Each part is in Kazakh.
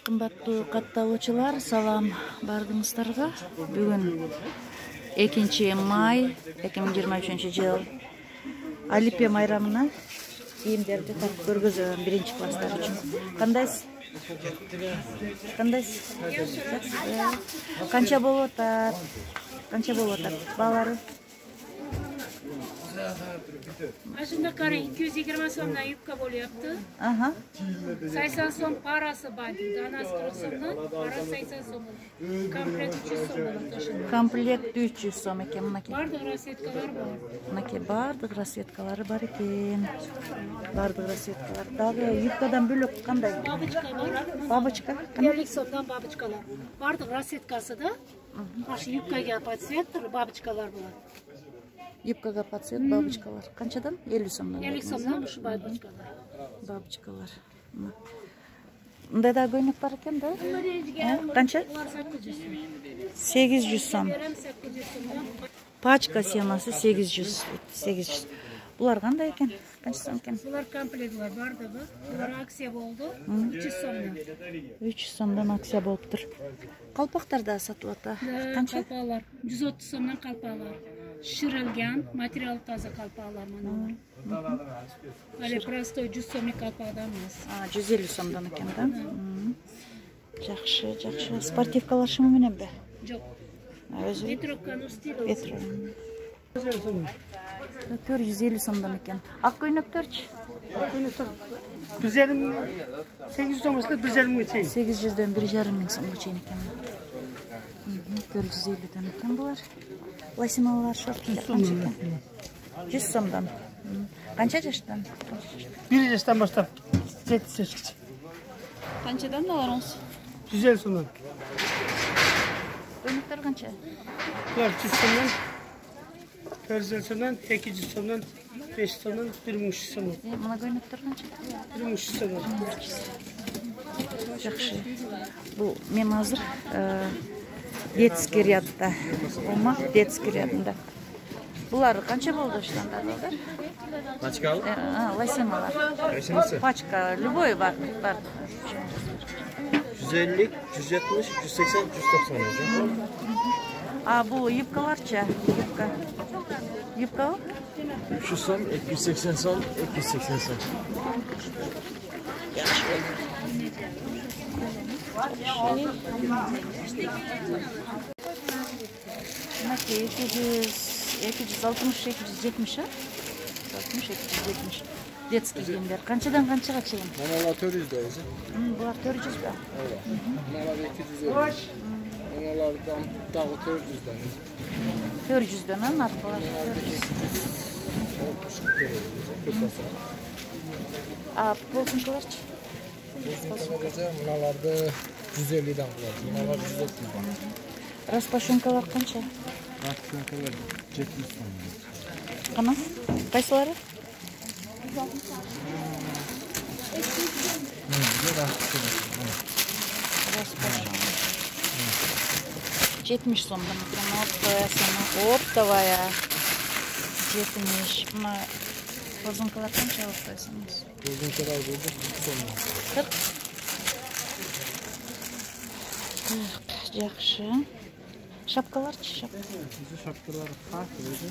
Кымбаттуу катталуучулар, салам бардыңыздарга. Бүгүн 2 май 2023-жыл Олимпия майрамына кийимдерди тартып көргөзөм биринчи класстар үчүн. Кандайсыз? Канча болуп атат? Баалары? Aşında karı 220 somdan yupka boluyordu. 80 som parası vardı. Danası 40 somdan, para 80 som. Komplekt 300 som oldu. Komplekt 300 som eкен мынакей. Бардык расветкалар бар. Мынакей бардык расветкалары бар экен. Бардык расветкалар. Дагы юбкадан бөлөк кандай? Бабочка бар. Бабочка? 50 сомдан бабочкалар. Бардык расветкасы да. Ашы юбкага по цвету бабочкалар бар. Юбкага по цвет бабочкалар. Канчадан? 50 сомдон. 50 сомдан ушу бабочкалар. Бабочкалар. Мындай да көйнөк бар экен да? Канча? 800 сом. Пачка схемасы 800. Булар кандай экен? Канча сом экен? Булар комплектлар бардыгы. Булар акция болду. 300 сомдан. 300 сомдон акция болуптур. Калпактар да сатылып ата. Канча? Калпалар 130 сомдан калпалар. Ширилген материал таза калпалар мына. Але простой 100 сомдон калпадан эмес. 150 сомдон экен да? Жакшы. Спортивкалар мененби? Жок. Өзү Ветровканын стили. Ветро. 450 сомдон экен. Ак көйнөктөрчү? 800 сом болса 1,5 чейин. 800дөн 1,5 миң сомго чейин экен. 450дөн экен булар. Лосиналар шорттар канча экен? 100 сомдон. Канча жаштан? 1 жаштан баштап 7 жашкача. Канчадан аларыңыз? 150 сомдон. Көйнөктөр канча? 400 сомдон, 400 сомдон, 200 сомдон, 500 сомдон, 1300 сомдон. Мына көйнөктөр канча? 1300 сомдон. Жакшы. Бул мен азыр детский рядда. Болмак детский рядында. Булар канча болду штандарлар? Пачкалы? Лосиналар. Кайсынысы? Пачка любой бар. 150, 170, 180, 190. Бул юбкаларча? Юбка? 300 сом, 280 сом, 280 сом. Мынакей 260, 270, 270. Детский кийимдер. Канчадан канчага чейин? Мыналар 400 да өзү. Булар 400 да. Мыналар 250. Мыналардан дагы 400 да. 400дөн аркалар 400. Полсумкаларчы? Мыналарды 150 дан кылат. Мыналар 130 да. Распашонкалар канча? Распашонкалар 700 сом. Кана? Кайсылары? 70 сомдон. Оптовая. 70. Мына корзонкалар канча оптойсуңуз? Корзонкалар 40 сомдон. 40. Жакшы. Шапкаларчы? Шапкалар farklı өзү.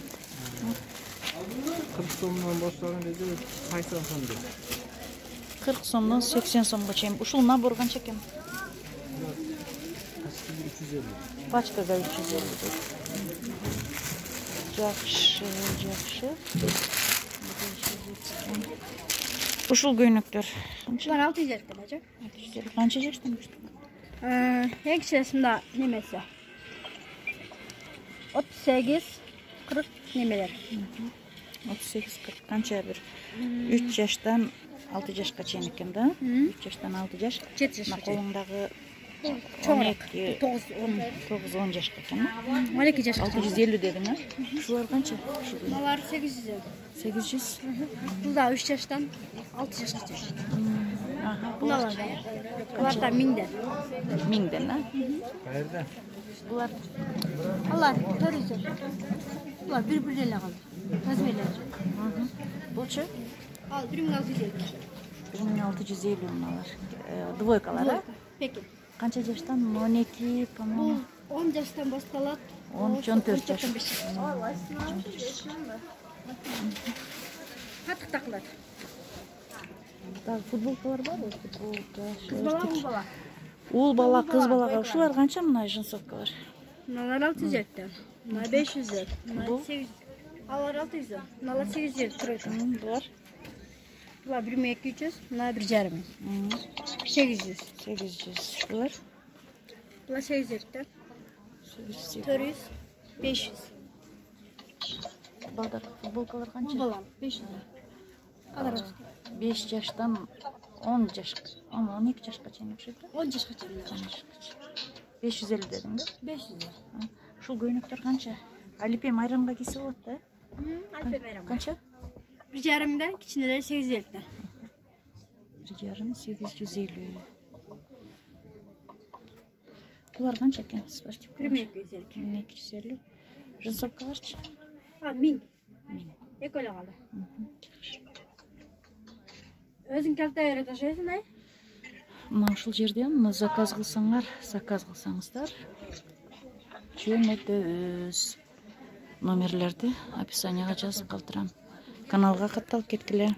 40 сомдон баштаган кезде 80 сом деп. 40 сомдон 80 сомго чейин. Ушул набор канча экен? Пачкага 350. Жакшы. Ушул көйнөктөр канча? 600 жаштан, Канча жаштан? Эң кичинесинде немеси. 38, 40 немелер. 38-40 канча бир 3 жаштан 6 жашка чейин экен да? 3 жаштан 6 жаш. 7 жашка. Колуңдагы Чоңураак 9-10 жашка экен. 12 жашка. 650 дедиң, Ушулар канча? Алар 800. 800. Бул да 3 жаштан 6 жашка чейин. Булар да 1000ден. 1000ден, Кайерде? Булар Алар 400. Булар бир-бир эле калды. Размерлери. Булчу? Ал 1650. 1650 мыналар. Двойкалар, Пекин. Канча жаштан? 12, по-моему. Бул 10 жаштан башталат. 13-14 жаш. Катык такылат. Так, футболкалар бар? Футболка. Кыз бала, уул бала. Уул бала, кыз балага ушулар канча мына джинсовкалар? Мыналар 600 жаттан. Мына 500. Мына 800. Алар 600. Мыналар 800 турат. Булар? Булар 1200, мына 1,5. 800. 800. Булар? Булар 800. 400, 500. Балдар футболкалар канча? Уул бала 500. Алар 5 жаштан 10 жашка, 12 жашка чейин окшойт да? 10 жашка чейин. 550 дедиң да? 500. Ушул көйнөктөр канча? Алипе майрамга кийсе болот да? Алпе байрам. Канча? 1,5 кичинелер 850. 1,5 850. Булар канча экен? Спортивка. 1250. 1250. Джинсовкаларчы? 1000. Эки эле калды. Өзүң калта бере ташайсың ай? Мына ушул жерден заказ кылсаңыздар жөнөтөбүз. Номерлерди описанияга жазып калтырам. Каналга катталып кеткиле.